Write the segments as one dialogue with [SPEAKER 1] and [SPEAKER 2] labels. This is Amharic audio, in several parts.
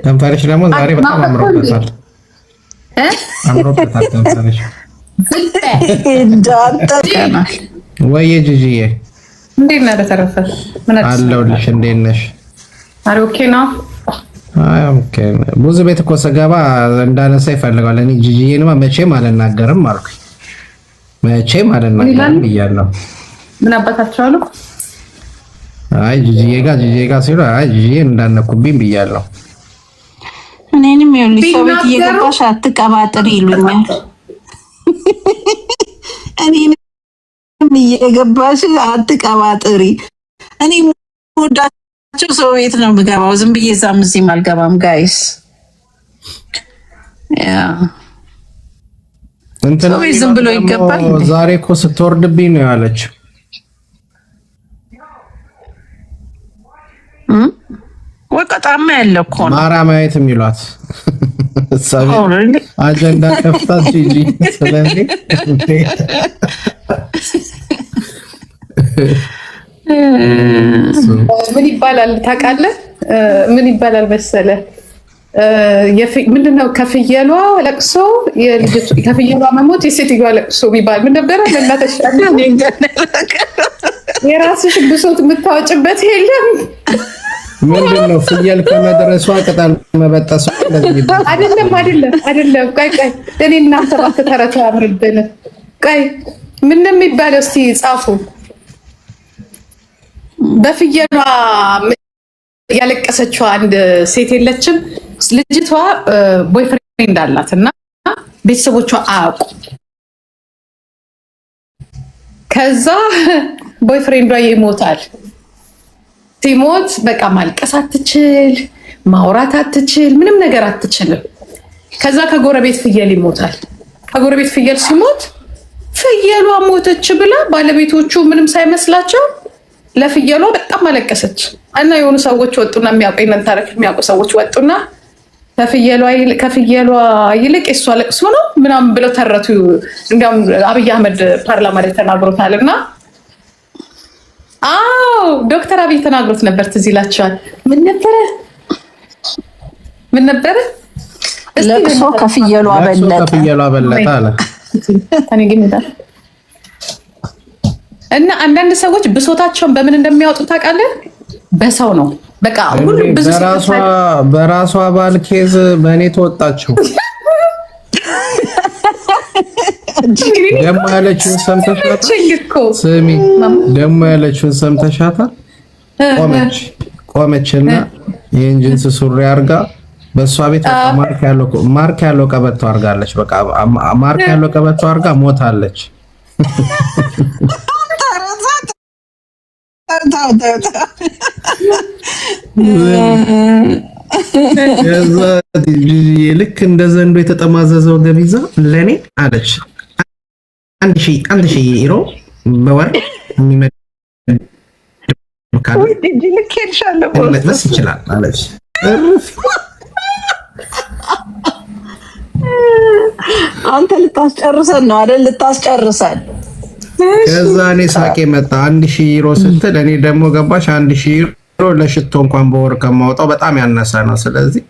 [SPEAKER 1] ከንፈርሽ ደግሞ ዛሬ በጣም አምሮበታል አምሮበታል ከንፈርሽ ወይ ጂጂዬ
[SPEAKER 2] እንዴት ነህ? በተረፈ ምን
[SPEAKER 1] አለሁልሽ። እንዴት ነሽ?
[SPEAKER 2] አረ ኦኬ ነው።
[SPEAKER 1] አይ ኦኬ። ብዙ ቤት እኮ ስገባ እንዳነሳ ይፈልጋል። እኔ ጂጂዬንማ መቼም አልናገርም አልኩኝ። መቼም አልናገርም ብያለሁ።
[SPEAKER 2] ምን አባታቸው አሉ?
[SPEAKER 1] አይ ጂጂዬ ጋር ሲሉ አይ ጂጂዬን እንዳነኩብኝ ብያለሁ።
[SPEAKER 3] እኔንም ይኸውልሽ ሰው ቤት እየገባሽ አትቀባጥሪ ይሉኛል። እኔንም እየገባሽ አትቀባጥሪ። እኔ ወዳቸው ሰው ቤት ነው የምገባው። ዝም ብዬ እዛም እዚህም አልገባም ጋይስ። ያ እንትን ዝም ብሎ ይገባል።
[SPEAKER 1] ዛሬ እኮ ስትወርድብኝ ነው ያለችው።
[SPEAKER 3] ወቀጣማ ያለው እኮ ነው
[SPEAKER 1] ማራማየት የሚሏት አጀንዳ ከፍታት ጂጂ። ስለዚህ
[SPEAKER 2] ምን ይባላል ታውቃለህ? ምን ይባላል መሰለህ? ምንድነው ከፍየሏ ለቅሶ የልጅቱ ከፍየሏ መሞት የሴትዮዋ ለቅሶ ቢባል ምን ነበረ? ለእናተሽ የራስሽ ብሶት የምታወጭበት የለም።
[SPEAKER 1] ምንድነው ፍየል ከመድረሷ ቅጠል መበጠሷ
[SPEAKER 2] አይደለም። ቆይ እኔ እናንተ እባክህ ተረት አያምርብን። ቆይ ምን የሚባለው እስቲ ጻፉ። በፍየሏ ያለቀሰችው አንድ ሴት የለችም። ልጅቷ ቦይፍሬንድ አላት እና ቤተሰቦቿ አያውቁ። ከዛ ቦይፍሬንዷ ይሞታል። ሲሞት በቃ ማልቀስ አትችል፣ ማውራት አትችል፣ ምንም ነገር አትችልም። ከዛ ከጎረቤት ፍየል ይሞታል። ከጎረቤት ፍየል ሲሞት ፍየሏ ሞተች ብላ ባለቤቶቹ ምንም ሳይመስላቸው ለፍየሏ በጣም አለቀሰች እና የሆኑ ሰዎች ወጡና የሚያውቁ ታሪክ የሚያውቁ ሰዎች ወጡና ከፍየሏ ይልቅ የሷ ለቅሶ ነው ምናምን ብለው ተረቱ። እንዲያውም አብይ አህመድ ፓርላማ ላይ ተናግሮታል እና አዎ ዶክተር አብይ ተናግሮት ነበር። ትዝ ይላችኋል? ምን ነበረ?
[SPEAKER 3] ለቅሶ ከፍየሏ
[SPEAKER 1] በለጠ አለ።
[SPEAKER 2] እና አንዳንድ ሰዎች ብሶታቸውን በምን እንደሚያወጡ ታውቃለህ? በሰው ነው። በቃ ሁሉ ብዙ
[SPEAKER 1] በራሷ ባል ኬዝ በእኔ ተወጣችው። ደሞ ያለችውን ሰምተሻታል? ስሚ ደሞ ያለችውን ሰምተሻታል? ቆመችና የእንጅንስ ሱሪ አርጋ በሷ ቤት ማርክ ያለው ቀበቶ አርጋለች። በቃ ማርክ ያለው ቀበቶ አርጋ ሞታለች። ልክ እንደ ዘንዶ የተጠማዘዘው ገቢዛ ለኔ አለች 1000 ዩሮ በወር መጥበስ ይችላል አለች።
[SPEAKER 3] አንተ ልታስጨርሰን ነው አይደል? ልታስጨርሰን።
[SPEAKER 1] ከዛ እኔ ሳቄ መጣ። 1000 ዩሮ ስትል እኔ ደግሞ ገባሽ 1000 ዩሮ ለሽቶ እንኳን በወር ከማውጣው በጣም ያነሰ ነው። ስለዚህ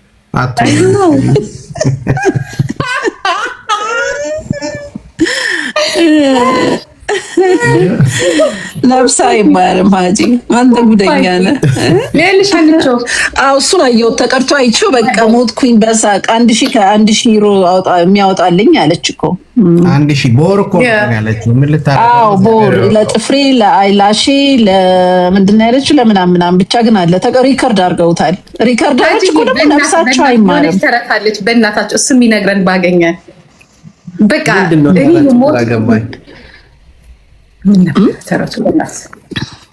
[SPEAKER 3] ነብሳ ይባርም ሀጂ አንተ ጉደኛ ነህ።
[SPEAKER 2] ለልሻንቾ
[SPEAKER 3] እሱን አየሁት ተቀርቶ አይቼው በቃ ሞትኩኝ በሳቅ። 1000 ዩሮ የሚያወጣልኝ አለች እኮ
[SPEAKER 1] 1000 በወር እኮ ያለችው ምን ልታረጋው?
[SPEAKER 3] አዎ በወር ለጥፍሬ ለአይላሺ ለምንድን ነው ያለችው? ለምናምን ብቻ ግን አለ ሪከርድ አድርገውታል። ሪከርድ አድርገው እኮ ደግሞ ነብሳቸው አይማርም።
[SPEAKER 2] ተረታለች በእናታቸው እሱ የሚነግረን ባገኛል። በቃ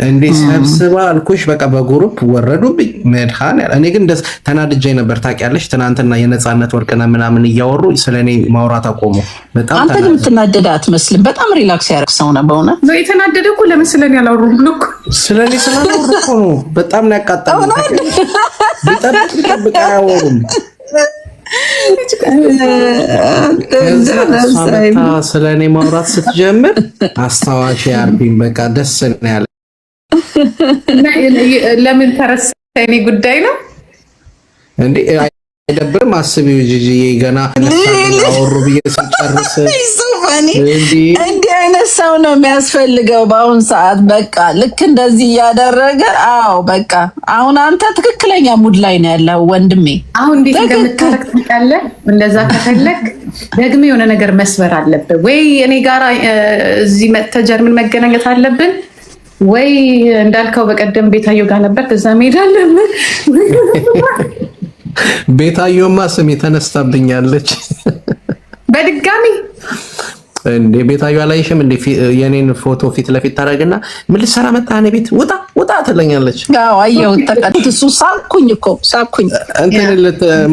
[SPEAKER 1] እንዴ ሰብስባ አልኩሽ። በቃ በግሩፕ ወረዱብኝ መድሃን። እኔ ግን ተናድጄ ነበር ታውቂያለሽ። ትናንትና የነጻነት ወርቅና ምናምን እያወሩ ስለኔ ማውራት አቆሙ። በጣም
[SPEAKER 3] አንተ ግን የምትናደድ አትመስልም። በጣም ሪላክስ ያደርግ ሰው ነው በእውነት
[SPEAKER 2] ነው የተናደደ እኮ። ለምን ስለኔ አላወሩም ብሎ እኮ
[SPEAKER 1] ስለኔ ስላላወሩ እኮ ነው። በጣም ነው ያቃጣኝ። ቢጠብቅ አያወሩም። ስለኔ ማውራት ስትጀምር አስታዋሽ ያርቢኝ። በቃ ደስ ነው ያለ።
[SPEAKER 2] ለምን ተረሳ? የኔ ጉዳይ ነው
[SPEAKER 1] እንዴ አይደብርም? አስቢው ጂጂዬ ገና አወሩ ብዬ ስጨርስ
[SPEAKER 3] እንዲህ አይነት ሰው ነው የሚያስፈልገው በአሁን ሰዓት። በቃ ልክ እንደዚህ እያደረገ በቃ አሁን አንተ ትክክለኛ ሙድ ላይ ነው ያለው ወንድሜ።
[SPEAKER 2] አሁን እንዴት እንደምታረግ ታውቃለህ? እንደዛ ከፈለክ ደግሞ የሆነ ነገር መስበር አለብን ወይ እኔ ጋር እዚህ መጥተህ ጀርመን መገናኘት አለብን ወይ እንዳልከው በቀደም ቤታዮ ጋር ነበር ከዛ መሄድ አለብን።
[SPEAKER 1] ቤታዮማ ስሜ ተነስታብኛለች
[SPEAKER 2] በድጋሚ
[SPEAKER 1] እንዴ። ቤታዮ አላየሽም እንዴ? የኔን ፎቶ ፊት ለፊት ታረግና ምን ልትሰራ መጣህ እኔ ቤት ውጣ ትለኛለች።
[SPEAKER 3] አየው ተቀጥሱ ሳኩኝ
[SPEAKER 1] እንትን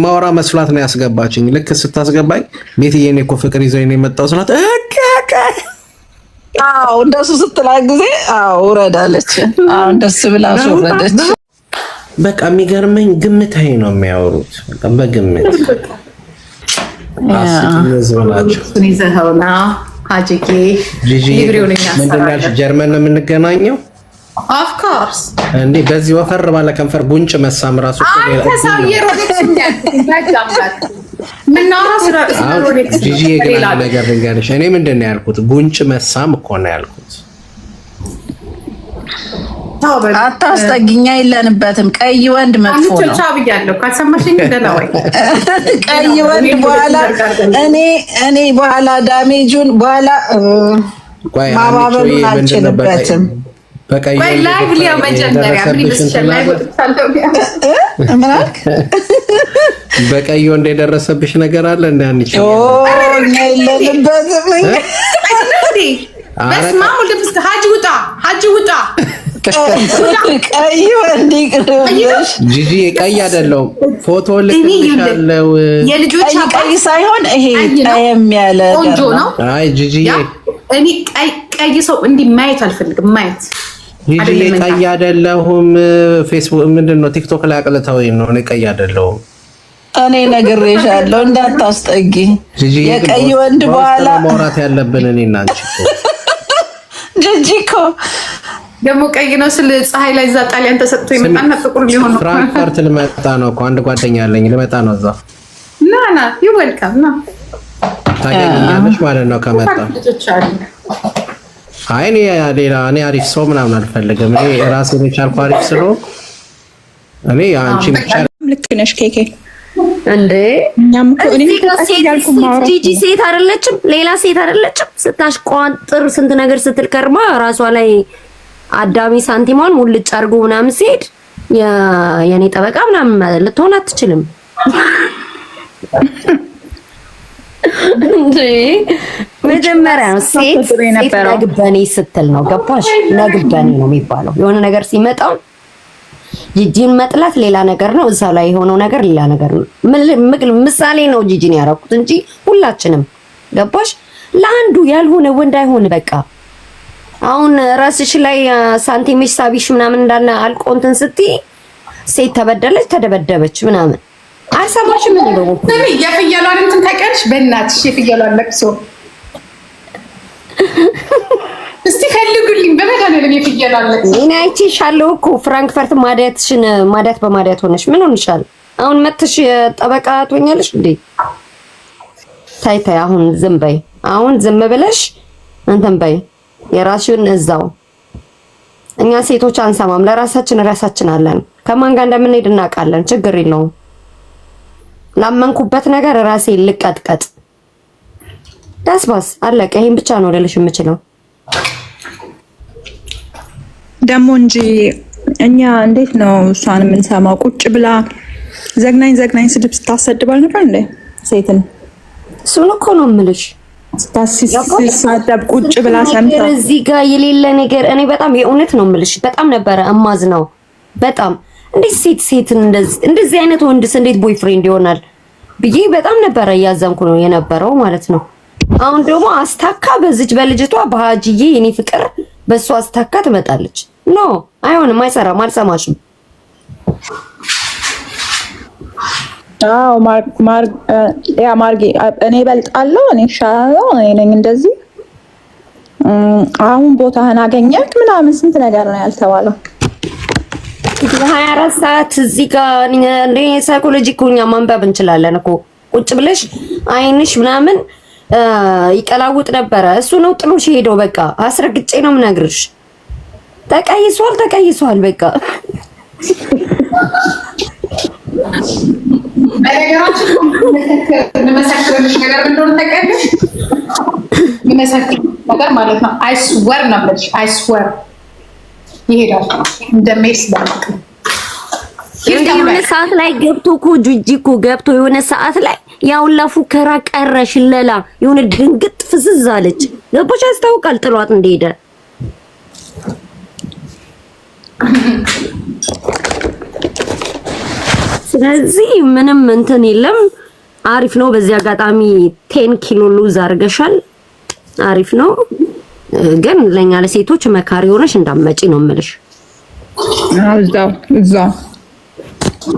[SPEAKER 1] ማውራ መስሏት ነው ያስገባችኝ። ልክ ስታስገባኝ ቤትዬ እኔ እኮ ፍቅር ይዘው ነው የመጣው ስላት
[SPEAKER 3] እንደሱ ስትላ ጊዜ ወረዳለች። እንደሱ ብላ ወረደች።
[SPEAKER 1] በቃ የሚገርመኝ ግምታዊ ነው የሚያወሩት። በቃ በግምት ጀርመን ነው የምንገናኘው።
[SPEAKER 2] ኦፍኮርስ
[SPEAKER 1] እንዴ በዚህ ወፈር ባለ ከንፈር ጉንጭ መሳም ራሱ ነገር ልንገርሽ፣ እኔ ምንድን ነው ያልኩት? ጉንጭ መሳም እኮ ነው ያልኩት።
[SPEAKER 3] አታስጠጊኛ የለንበትም። ቀይ ወንድ መጥፎ ነው። ቀይ ወንድ በኋላ እኔ በኋላ ዳሜጁን በኋላ ማባበሉን አልችልበትም።
[SPEAKER 1] በቀይ ወንድ የደረሰብሽ ነገር አለ እንደ አንቺ
[SPEAKER 3] የለንበትም።
[SPEAKER 2] ሀጂ ውጣ
[SPEAKER 3] ቀይ ወንድ ይቅርብሽ።
[SPEAKER 1] ጂጂ ቀይ አይደለሁም። ፎቶ ልክልሻለሁ።
[SPEAKER 2] የልጆች
[SPEAKER 3] ቀይ ሳይሆን ይሄ ቀየም ያለ
[SPEAKER 2] ቆንጆ ነው።
[SPEAKER 1] አይ ጂጂ
[SPEAKER 2] እኔ ቀይ ሰው እንዲህ ማየት አልፈልግም። ማየት
[SPEAKER 1] ጂጂ ቀይ አይደለሁም። ፌስቡክ ምንድነው ቲክቶክ ላይ አቅልተውኝ ነው። እኔ ቀይ አይደለሁም።
[SPEAKER 3] እኔ ነግሬሻለሁ እንዳታስጠጊ። የቀይ ወንድ በኋላ
[SPEAKER 1] ማውራት ያለብን እኔ እና አንቺ
[SPEAKER 3] ጂጂ እኮ
[SPEAKER 2] ደግሞ ቀይ ነው ስለ ፀሐይ ላይ እዛ ጣሊያን ተሰጥቶ ይመጣና ጥቁር ሊሆን ነው።
[SPEAKER 1] ፍራንክፈርት ልመጣ ነው እኮ አንድ ጓደኛ አለኝ ልመጣ ነው እዛ።
[SPEAKER 2] ና ይወልካም ና
[SPEAKER 1] ታገኛለሽ ማለት ነው ከመጣ። አይ እኔ አሪፍ ሰው ምናምን አልፈልግም። እኔ ራሴን የቻልኩ አሪፍ ስለሆንኩ እኔ አንቺ ብቻ
[SPEAKER 4] ልክ ነሽ ኬኬ።
[SPEAKER 5] እንዴ
[SPEAKER 4] እኛም እኮ እኔ
[SPEAKER 5] ጂጂ ሴት አይደለችም፣ ሌላ ሴት አይደለችም። ስታሽቋጥር ስንት ነገር ስትል ከርማ ራሷ ላይ አዳሚ ሳንቲሟን ሙልጭ አድርጎ ምናምን ሲሄድ የኔ ጠበቃ ምናምን ልትሆን አትችልም። እንዴ መጀመሪያ ሴት ነግበኔ ስትል ነው ገባሽ? ነግበኔ ነው የሚባለው። የሆነ ነገር ሲመጣው ጂጂን መጥላት ሌላ ነገር ነው፣ እዛ ላይ የሆነው ነገር ሌላ ነገር ነው። ምሳሌ ነው ጂጂን ያደረኩት እንጂ ሁላችንም ገባሽ? ለአንዱ ያልሆነ ወንድ አይሆን በቃ። አሁን ራስሽ ላይ ሳንቲሜሽ ሳቢሽ ምናምን እንዳለ አልቆ እንትን ስትይ ሴት ተበደለች ተደበደበች ምናምን አልሰማሽም? ምን ነው
[SPEAKER 2] የፍየሏን እንትን ታውቂያለሽ? በእናትሽ የፍየሏን ለቅሶ እስቲ ፈልጉልኝ በመድኃኒዓለም የፍየሏን ለቅሶ።
[SPEAKER 5] እኔ አይቼሻለሁ እኮ ፍራንክፈርት ማዳት በማዳት ሆነሽ ምን ሆነሻል? አሁን መጥተሽ ጠበቃ ትሆኛለሽ እንዴ? ታይ አሁን ዝም በይ። አሁን ዝም ብለሽ እንትን በይ የራስሽን እዛው። እኛ ሴቶች አንሰማም፣ ለራሳችን አለን። ከማን ጋር እንደምንሄድ እናውቃለን። ችግር የለውም። ላመንኩበት ነገር ራሴ ልቀጥቀጥ ዳስባስ አለቀ። ይሄን ብቻ ነው ልልሽ የምችለው።
[SPEAKER 4] ደግሞ እንጂ እኛ እንዴት ነው እሷን የምንሰማው? ቁጭ ብላ ዘግናኝ ስድብ ስታሰድባል ነበር እንዴ ሴትን?
[SPEAKER 5] እሱን እኮ ነው የምልሽ።
[SPEAKER 4] ስታሳደብ ቁጭ ብላ ሰምታ
[SPEAKER 5] እዚህ ጋር የሌለ ነገር። እኔ በጣም የእውነት ነው የምልሽ በጣም ነበረ እማዝ ነው በጣም። እንዴት ሴትን እንደዚህ አይነት ወንድስ እንዴት ቦይፍሬንድ ይሆናል ብዬ በጣም ነበረ እያዘንኩ ነው የነበረው ማለት ነው። አሁን ደግሞ አስታካ በዚች በልጅቷ በሀጂዬ የኔ ፍቅር በሷ አስታካ ትመጣለች። ኖ አይሆንም፣ አይሰራም፣ አልሰማሽም።
[SPEAKER 4] ማርጌ እኔ እበልጣለሁ፣ እኔ እሻላለሁ፣ እኔ ነኝ እንደዚህ። አሁን ቦታህን አገኘክ ምናምን ስንት ነገር ነው ያልተባለው።
[SPEAKER 5] 24 ሰዓት እዚህ ጋር እንደ ሳይኮሎጂ እኮ እኛ ማንበብ እንችላለን እኮ ቁጭ ብለሽ አይንሽ ምናምን ይቀላውጥ ነበረ። እሱ ነው ጥሎሽ ሄደው። በቃ አስረግጬ ነው የምነግርሽ። ተቀይሷል በቃ።
[SPEAKER 2] በነገራችን መሰክርልሽ ነገር እንደሆነ ታውቂያለሽ። መሰክር ነገር ማለት ነው። አይስወር ነበር አይስወር ይሄዳል እንደሜስ ባልክ
[SPEAKER 5] የሆነ ሰዓት ላይ ገብቶ እኮ ጁጂ እኮ ገብቶ የሆነ ሰዓት ላይ ያውላ ፉከራ ቀረ፣ ሽለላ የሆነ ድንግጥ ፍዝዝ አለች። ገባሽ? ያስታውቃል ጥሏት እንደሄደ። ስለዚህ ምንም እንትን የለም። አሪፍ ነው። በዚህ አጋጣሚ 10 ኪሎ ሉዝ አድርገሻል። አሪፍ ነው። ግን ለኛ ለሴቶች መካሪ ሆነሽ እንዳትመጪ ነው የምልሽ።
[SPEAKER 4] እዛው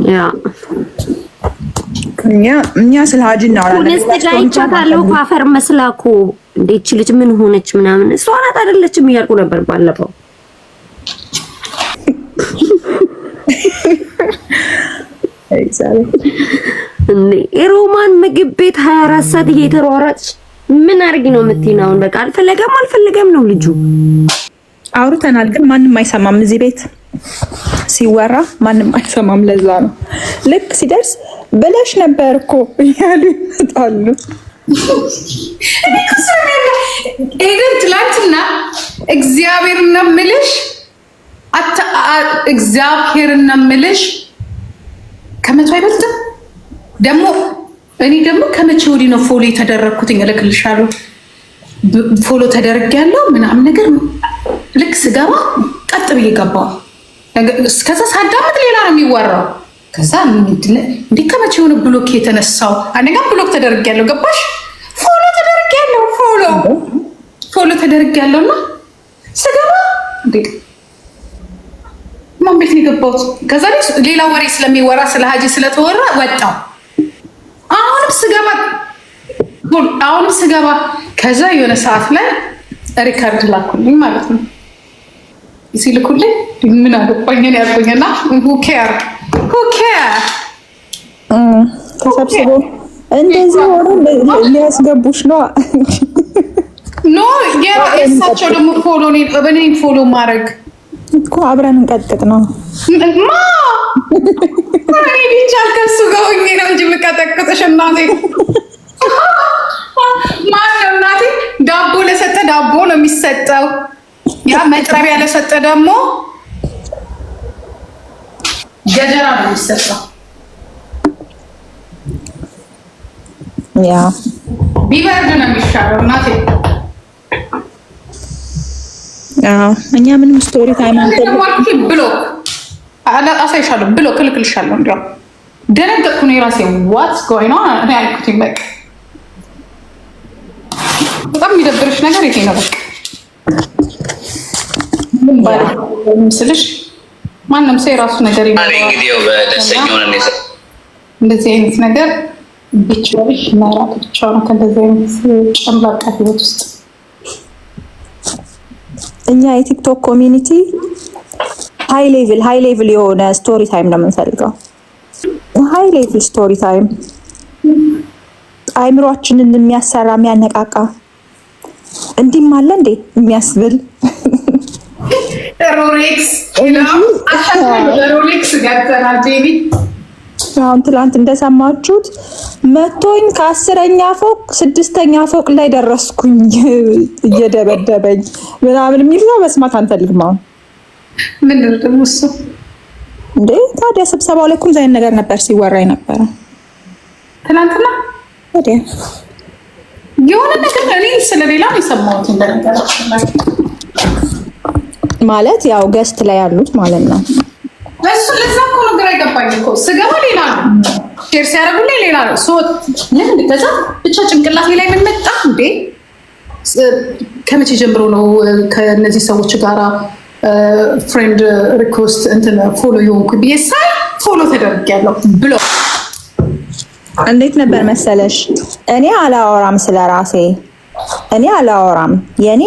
[SPEAKER 5] ያ
[SPEAKER 4] እኛ ስለ ሀጂ እናወራለን።
[SPEAKER 5] ነስተጋይቻታለሁ ካፈር መስላኩ እንዴት ልጅ ምን ሆነች ምናምን እሷ ናት አይደለችም እያልኩ ነበር ባለፈው። ሮማን ምግብ ቤት 24 ሰዓት እየተሯሯጥሽ ምን አድርጊ ነው የምትይኝ? አሁን በቃ አልፈለገም ነው ልጁ።
[SPEAKER 4] አውርተናል ግን ማንም አይሰማም። እዚህ ቤት ሲወራ ማንም አይሰማም። ለዛ ነው ልክ ሲደርስ ብለሽ ነበር እኮ እያሉ ይመጣሉ።
[SPEAKER 2] ኤደን ትላንትና እግዚአብሔርን ነው የምልሽ ከመቶ አይበልጥም። ደግሞ እኔ ደግሞ ከመቼ ወዲህ ነው ፎሎ የተደረግኩት? እልክልሻለሁ ፎሎ ተደርጊያለሁ ምናምን ነገር ልክ ስገባ ቀጥ ብዬ ገባሁ። ከዛ ሳዳምጥ ሌላ ነው የሚወራው። ከዛ እንዴ ከመቼ የሆነ ብሎክ የተነሳው? አንደኛ ብሎክ ተደርጊያለሁ። ገባሽ? ፎሎ ተደርጊያለሁ እና ስገባ እንዴ ማን ቤት ነው የገባሁት? ከዛ ሌላ ወሬ ስለሚወራ ስለ ሀጂ ስለተወራ ወጣው። አሁንም ስገባ ከዛ የሆነ ሰዓት ላይ ሪከርድ ላኩልኝ ማለት ነው። ሲልኩልኝ ምን አገባኝ ነው ያልኩኝና ሁኬር
[SPEAKER 4] ተሰብስቦ እንደዚህ ሆኖ ሊያስገቡሽ ነው።
[SPEAKER 2] ኖ የራሳቸው ደግሞ ፎሎ ማድረግ
[SPEAKER 4] እኮ አብረን እንቀጥቅ ነው
[SPEAKER 2] ቢቻል ከሱ ጋር ሆኜ ነው እንጂ የምቀጠቅጥሽ እናቴ። ማነው እናቴ? ዳቦ ለሰጠ ዳቦ ነው የሚሰጠው። ያ መጥረቢያ ለሰጠ ደግሞ ገጀራ ነው የሚሰጠው።
[SPEAKER 4] ያ
[SPEAKER 2] ቢበርድ ነው የሚሻለው እናቴ።
[SPEAKER 4] እኛ ምንም ስቶሪ ታይም አንተልኩ
[SPEAKER 2] ብሎክ አሳይሻለሁ ብሎክ እልክልሻለሁ። እንዲያው ደነገጥኩ ነው የራሴ ዋትስ ጎይንግ ኦን እኔ ያልኩትኝ። በቃ በጣም የሚደብርሽ ነገር ይሄ ነው። በቃ ምን ባለ ምስልሽ ማንም ሰው የራሱ ነገር ይኖረዋል። እንደዚህ አይነት ነገር ብቻሽ መራቅ ብቻ ነው ከእንደዚህ አይነት ጨምላቃ ህይወት ውስጥ።
[SPEAKER 4] እኛ የቲክቶክ ኮሚኒቲ ሃይ ሌቭል የሆነ ስቶሪ ታይም ነው የምንፈልገው። ሃይ ሌቭል ስቶሪ ታይም አይምሯችንን የሚያሰራ የሚያነቃቃ እንዲህም አለ እንዴ የሚያስብል
[SPEAKER 2] ሮሌክስ ገጠና ጄቢ
[SPEAKER 4] አሁን ትላንት እንደሰማችሁት መቶኝ ከ10ኛ ፎቅ 6ኛ ፎቅ ላይ ደረስኩኝ እየደበደበኝ ምናምን የሚል ነው መስማት አንፈልግም። አሁን
[SPEAKER 2] ምን ደግሞ እሱ
[SPEAKER 4] እንዴ ታዲያ ስብሰባው ላይ ኩም ዘይን ነገር ነበር ሲወራ ነበር
[SPEAKER 2] ትላንትና።
[SPEAKER 4] ታዲያ
[SPEAKER 2] የሆነ ነገር እኔ ስለሌላ ነው የሰማሁት እንደነገራችን ማለት
[SPEAKER 4] ያው ገስት ላይ ያሉት ማለት ነው።
[SPEAKER 2] እሱ ለዛ እኮ ነው ግራ የገባኝ እኮ ስገባ ሌላ ነው ሼር ሲያደርጉልኝ ሌላ ነው ለምን ከዛ ብቻ ጭንቅላቴ ላይ ምን መጣ እንዴ ከመቼ ጀምሮ ነው ከነዚህ ሰዎች ጋራ ፍሬንድ ሪኩዌስት እንትን ፎሎ የሆንኩ ብዬ ሳይ ፎሎ ተደርጊያለሁ ብሎ
[SPEAKER 4] እንዴት ነበር መሰለሽ? እኔ አላወራም ስለራሴ እኔ አላወራም የኔ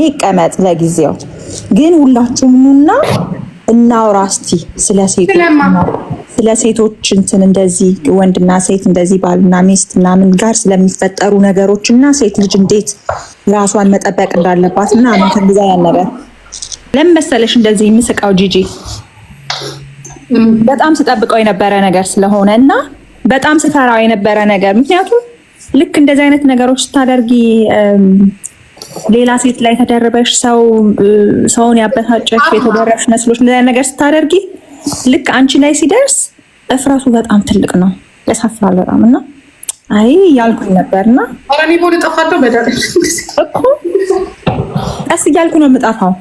[SPEAKER 4] ይቀመጥ ለጊዜው ግን ሁላችሁም ኑና እናውራ እስቲ ስለ ሴቶች እንትን እንደዚህ ወንድና ሴት እንደዚህ ባልና ሚስት ምናምን ጋር ስለሚፈጠሩ ነገሮች እና ሴት ልጅ እንዴት ራሷን መጠበቅ እንዳለባት ምናምን ከዛ ያን ነገር ለምን መሰለሽ እንደዚህ የምስቃው ጂጂ በጣም ስጠብቀው የነበረ ነገር ስለሆነ እና በጣም ስፈራው የነበረ ነገር ምክንያቱም ልክ እንደዚህ አይነት ነገሮች ስታደርጊ ሌላ ሴት ላይ ተደረበሽ ሰውን ያበሳጨሽ የተደረብሽ መስሎሽ እንደዚህ ነገር ስታደርጊ ልክ አንቺ ላይ ሲደርስ እፍረቱ በጣም ትልቅ ነው ያሳፍራል በጣም እና አይ ያልኩኝ ነበርና
[SPEAKER 2] አራኒ ቦል ተፋዶ በዳር
[SPEAKER 4] እኮ ቀስ እያልኩ ነው የምጠፋው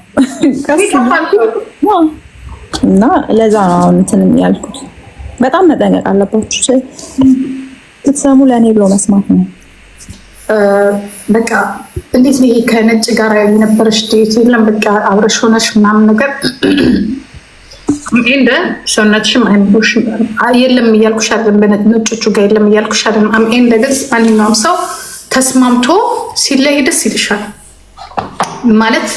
[SPEAKER 4] እና ለዛ ነው አሁን እንትን ያልኩት በጣም መጠንቀቅ አለባችሁ ስትሰሙ ለእኔ ብሎ መስማት ነው
[SPEAKER 2] በቃ እንዴት ነው ከነጭ ጋር የነበረሽ ዴት የለም በቃ አብረሽ ሆነሽ ምናምን ነገር እንደ ሰውነትሽም አይምሮሽም የለም እያልኩሽ አይደለም በነጮቹ ጋር የለም እያልኩሽ አይደለም እንደ ግልጽ ማንኛውም ሰው ተስማምቶ ሲለይ ደስ ይልሻል ማለት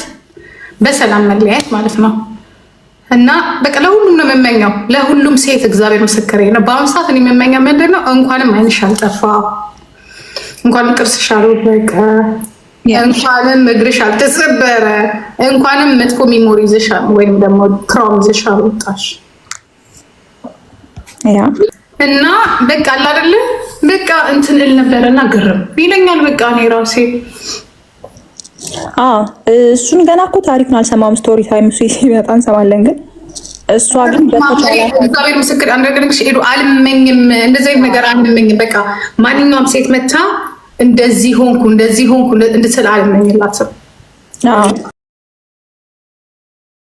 [SPEAKER 2] በሰላም መለያየት ማለት ነው እና በቃ ለሁሉም ነው የምመኘው ለሁሉም ሴት እግዚአብሔር ምስክሬ ነው በአሁኑ ሰዓት እኔ የምመኘው ምንድን ነው እንኳንም ዓይንሽ አልጠፋ እንኳንም ቅርስሽ አልወደቀ እንኳንም እግርሽ አልተሰበረ እንኳንም መጥፎ ሚሞሪ ይዘሽ ወይም ደግሞ ክራውም ይዘሽ አልወጣሽ እና በቃ አለ አይደለ በቃ እንትን እል ነበርና ግርም ይለኛል በቃ እኔ ራሴ
[SPEAKER 4] እሱን ገና እኮ ታሪክን አልሰማም ስቶሪ ታይም ሲመጣ እንሰማለን ግን እሷ ግን በተቻለ
[SPEAKER 2] እግዚአብሔር ምስክር አንደገንክሽ ሄዱ አልመኝም እንደዚህ ነገር አልመኝም በቃ ማንኛውም ሴት መታ እንደዚህ ሆንኩ እንድትል አልመኝላትም